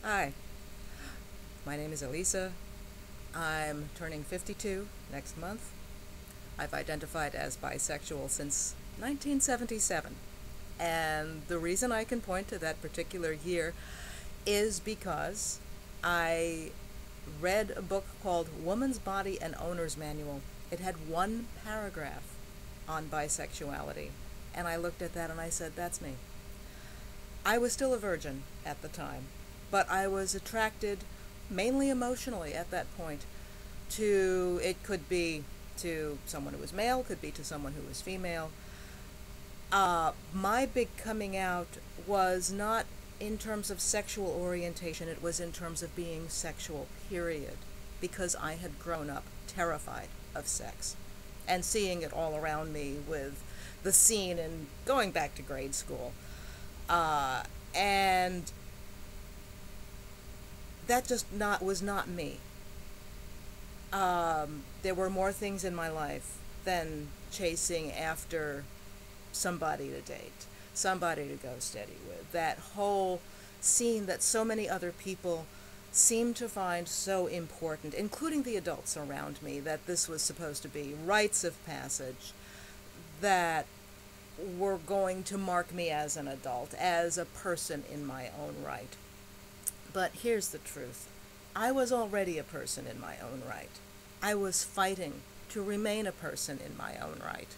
Hi, my name is Elissa. I'm turning 52 next month. I've identified as bisexual since 1977. And the reason I can point to that particular year is because I read a book called Woman's Body and Owner's Manual. It had one paragraph on bisexuality. And I looked at that and I said, that's me. I was still a virgin at the time, but I was attracted mainly emotionally at that point to, it could be to someone who was male, could be to someone who was female. My big coming out was not in terms of sexual orientation, it was in terms of being sexual, period, because I had grown up terrified of sex and seeing it all around me with the scene and going back to grade school. And that just not was not me. There were more things in my life than chasing after somebody to date, somebody to go steady with. That whole scene that so many other people seem to find so important, including the adults around me, that this was supposed to be rites of passage that were going to mark me as an adult, as a person in my own right. But here's the truth. I was already a person in my own right. I was fighting to remain a person in my own right.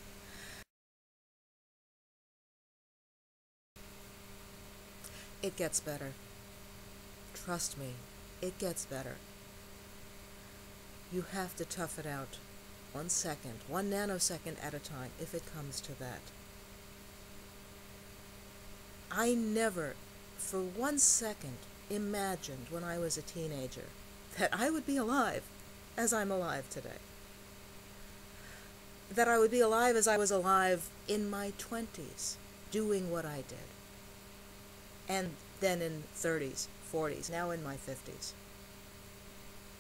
It gets better. Trust me, it gets better. You have to tough it out 1 second, 1 nanosecond at a time, if it comes to that. I never, for 1 second, imagined when I was a teenager that I would be alive as I'm alive today. That I would be alive as I was alive in my 20s, doing what I did. And then in 30s, 40s, now in my 50s.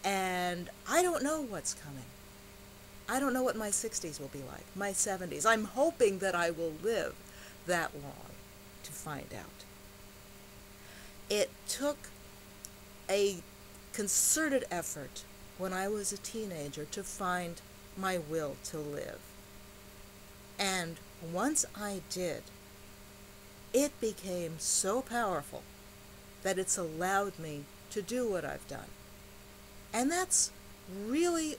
And I don't know what's coming. I don't know what my 60s will be like, my 70s. I'm hoping that I will live that long to find out. It took a concerted effort when I was a teenager to find my will to live. And once I did, it became so powerful that it's allowed me to do what I've done. And that's really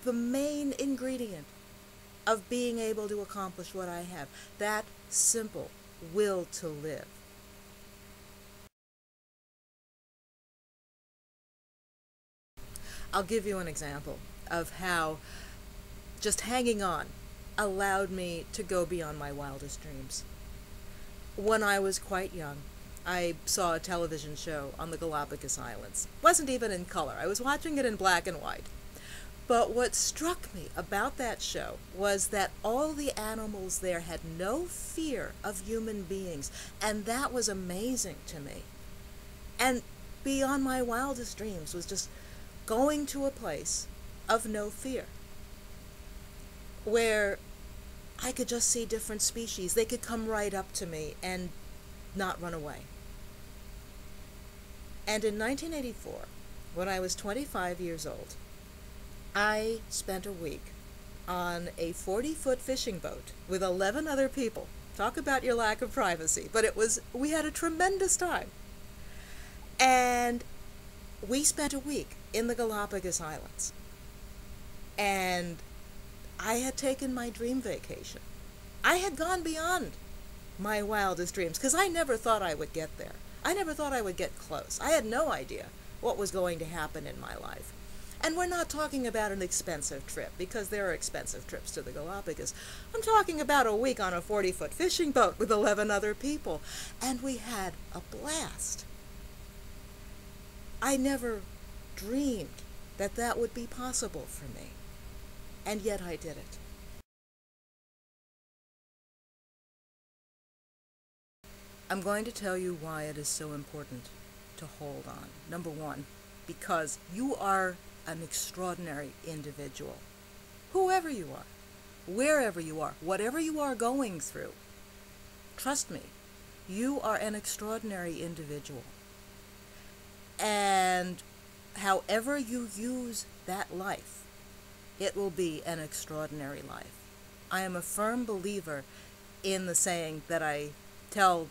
the main ingredient of being able to accomplish what I have. That simple will to live. I'll give you an example of how just hanging on allowed me to go beyond my wildest dreams. When I was quite young, I saw a television show on the Galapagos Islands. It wasn't even in color. I was watching it in black and white. But what struck me about that show was that all the animals there had no fear of human beings, and that was amazing to me. And beyond my wildest dreams was just going to a place of no fear, where I could just see different species. They could come right up to me and not run away. And in 1984, when I was 25 years old, I spent a week on a 40-foot fishing boat with 11 other people. Talk about your lack of privacy. But we had a tremendous time. And we spent a week in the Galapagos Islands. And I had taken my dream vacation. I had gone beyond my wildest dreams because I never thought I would get there. I never thought I would get close. I had no idea what was going to happen in my life. And we're not talking about an expensive trip, because there are expensive trips to the Galapagos. I'm talking about a week on a 40-foot fishing boat with 11 other people. And we had a blast. I never dreamed that that would be possible for me. And yet I did it. I'm going to tell you why it is so important to hold on. Number one, because you are an extraordinary individual. Whoever you are, wherever you are, whatever you are going through, trust me, you are an extraordinary individual. And however you use that life, it will be an extraordinary life. I am a firm believer in the saying that I tell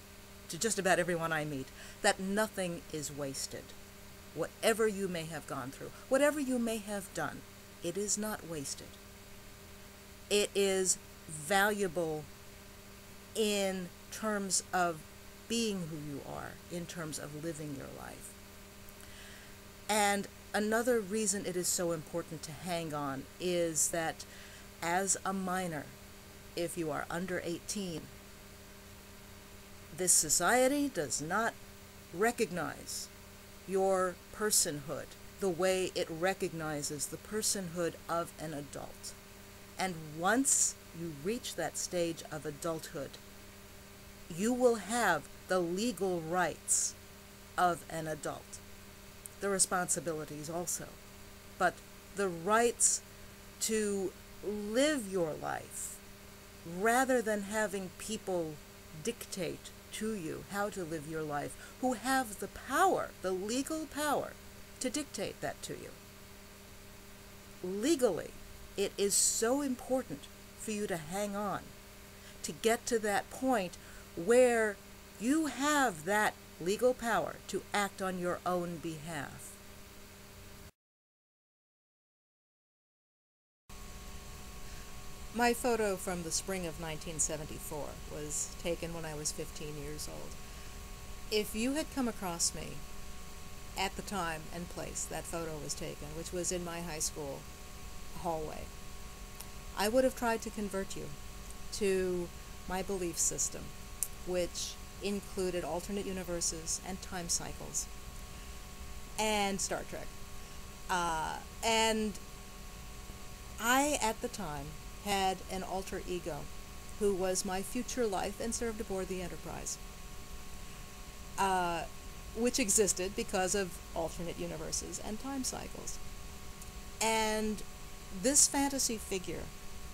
to just about everyone I meet, that nothing is wasted. Whatever you may have gone through, whatever you may have done, it is not wasted. It is valuable in terms of being who you are, in terms of living your life. And another reason it is so important to hang on is that as a minor, if you are under 18, this society does not recognize your personhood the way it recognizes the personhood of an adult. And once you reach that stage of adulthood, you will have the legal rights of an adult. The responsibilities also. But the rights to live your life rather than having people dictate to you how to live your life, who have the power, the legal power, to dictate that to you. Legally, it is so important for you to hang on, to get to that point where you have that legal power to act on your own behalf. My photo from the spring of 1974 was taken when I was 15 years old. If you had come across me at the time and place that photo was taken, which was in my high school hallway, I would have tried to convert you to my belief system, which included alternate universes and time cycles and Star Trek. And I, at the time, had an alter ego who was my future life and served aboard the Enterprise, which existed because of alternate universes and time cycles. And this fantasy figure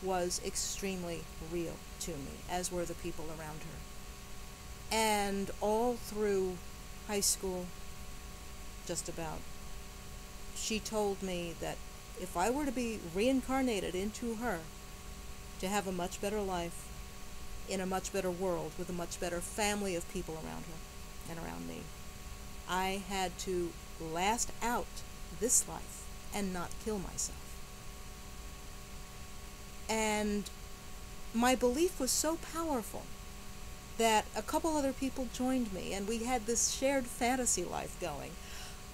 was extremely real to me, as were the people around her. And all through high school, just about, she told me that if I were to be reincarnated into her, to have a much better life, in a much better world, with a much better family of people around her and around me, I had to last out this life and not kill myself. And my belief was so powerful that a couple other people joined me, and we had this shared fantasy life going.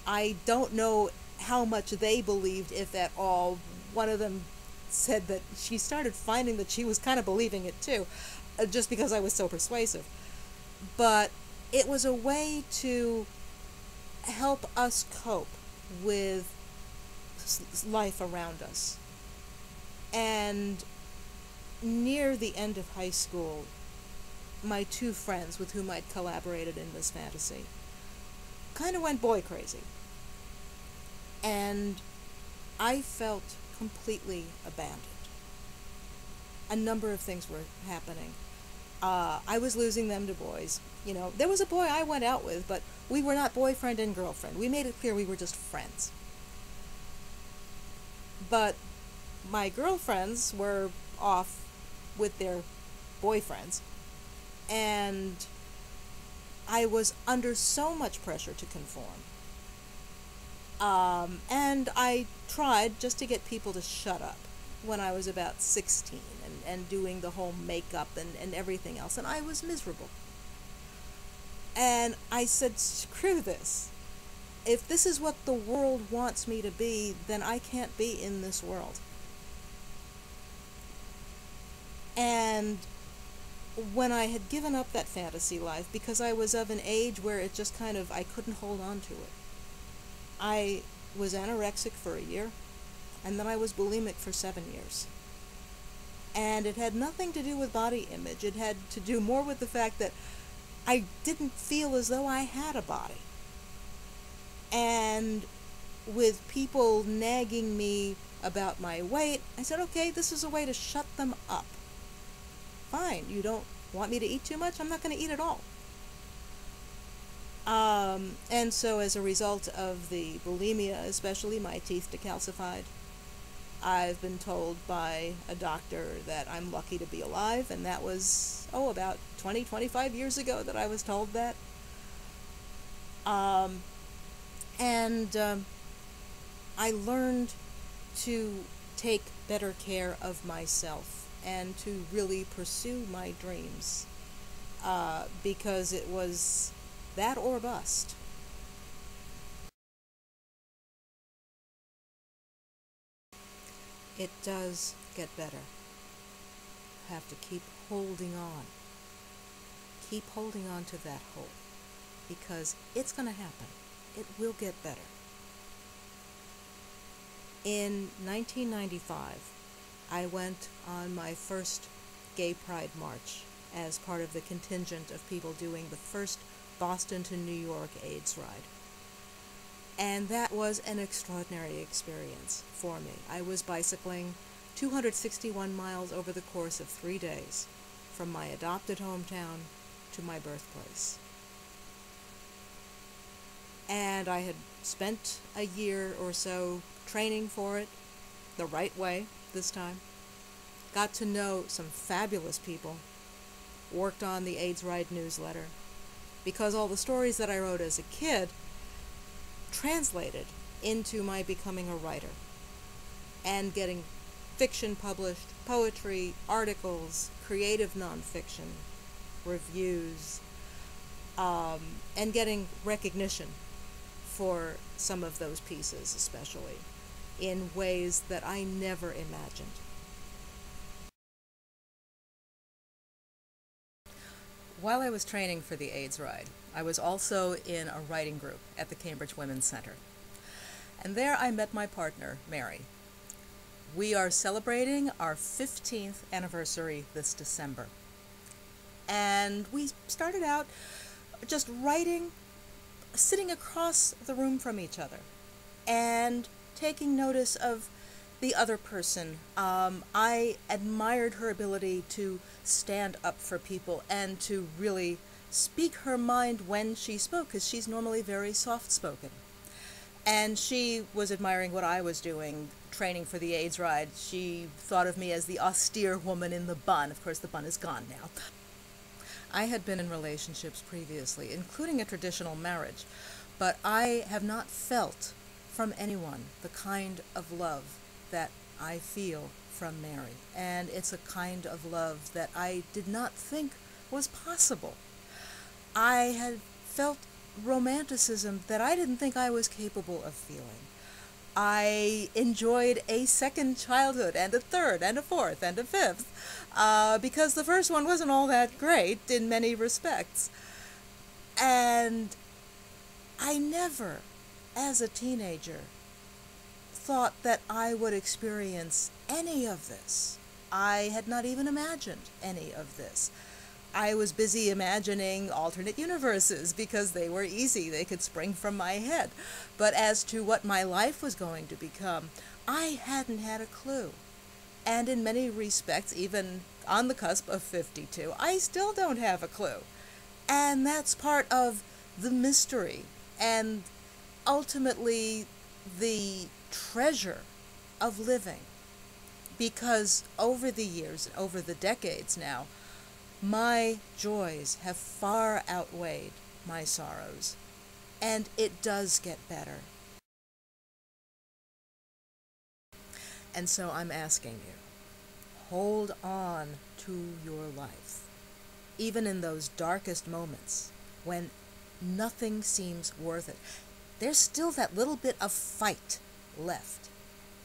I don't know how much they believed, if at all. One of them said that she started finding that she was kind of believing it too, just because I was so persuasive. But it was a way to help us cope with life around us. And near the end of high school, my two friends with whom I'd collaborated in this fantasy kind of went boy crazy. And I felt completely abandoned. A number of things were happening. I was losing them to boys. You know, there was a boy I went out with, but we were not boyfriend and girlfriend. We made it clear we were just friends. But my girlfriends were off with their boyfriends, and I was under so much pressure to conform. And I tried just to get people to shut up when I was about 16 and doing the whole makeup and everything else, and I was miserable. And I said, screw this. If this is what the world wants me to be, then I can't be in this world. And when I had given up that fantasy life, because I was of an age where it just kind of, I couldn't hold on to it. I was anorexic for a year, and then I was bulimic for 7 years. And it had nothing to do with body image. It had to do more with the fact that I didn't feel as though I had a body. And with people nagging me about my weight, I said, okay, this is a way to shut them up. Fine, you don't want me to eat too much? I'm not going to eat at all. And so as a result of the bulimia, especially, my teeth decalcified. I've been told by a doctor that I'm lucky to be alive, and that was, about 20, 25 years ago that I was told that. Um, and I learned to take better care of myself and to really pursue my dreams, because it was that or bust. It does get better. Have to keep holding on. Keep holding on to that hope, because it's going to happen. It will get better. In 1995, I went on my first Gay Pride March as part of the contingent of people doing the first Boston to New York AIDS ride. And that was an extraordinary experience for me. I was bicycling 261 miles over the course of 3 days, from my adopted hometown to my birthplace. And I had spent a year or so training for it the right way this time. Got to know some fabulous people. Worked on the AIDS Ride newsletter, because all the stories that I wrote as a kid translated into my becoming a writer and getting fiction published, poetry, articles, creative nonfiction, reviews, and getting recognition for some of those pieces, especially in ways that I never imagined. While I was training for the AIDS ride, I was also in a writing group at the Cambridge Women's Center. And there I met my partner, Mary. We are celebrating our 15th anniversary this December. And we started out just writing, sitting across the room from each other, and taking notice of the other person. I admired her ability to stand up for people and to really speak her mind when she spoke, because she's normally very soft-spoken. And she was admiring what I was doing, training for the AIDS ride. She thought of me as the austere woman in the bun. Of course, the bun is gone now. I had been in relationships previously, including a traditional marriage, but I have not felt from anyone the kind of love that I feel from Mary. And it's a kind of love that I did not think was possible. I had felt romanticism that I didn't think I was capable of feeling. I enjoyed a second childhood, and a third, and a fourth, and a fifth, because the first one wasn't all that great in many respects. And I never, as a teenager, thought that I would experience any of this. I had not even imagined any of this. I was busy imagining alternate universes because they were easy, they could spring from my head. But as to what my life was going to become, I hadn't had a clue. And in many respects, even on the cusp of 52, I still don't have a clue. And that's part of the mystery and ultimately the treasure of living. Because over the years, over the decades now, my joys have far outweighed my sorrows, and it does get better. And so I'm asking you, hold on to your life, even in those darkest moments when nothing seems worth it. There's still that little bit of fight left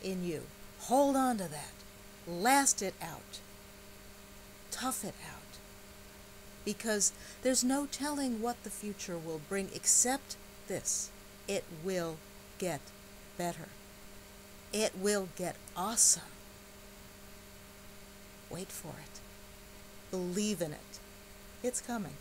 in you. Hold on to that. Last it out. Tough it out. Because there's no telling what the future will bring except this. It will get better. It will get awesome. Wait for it. Believe in it. It's coming.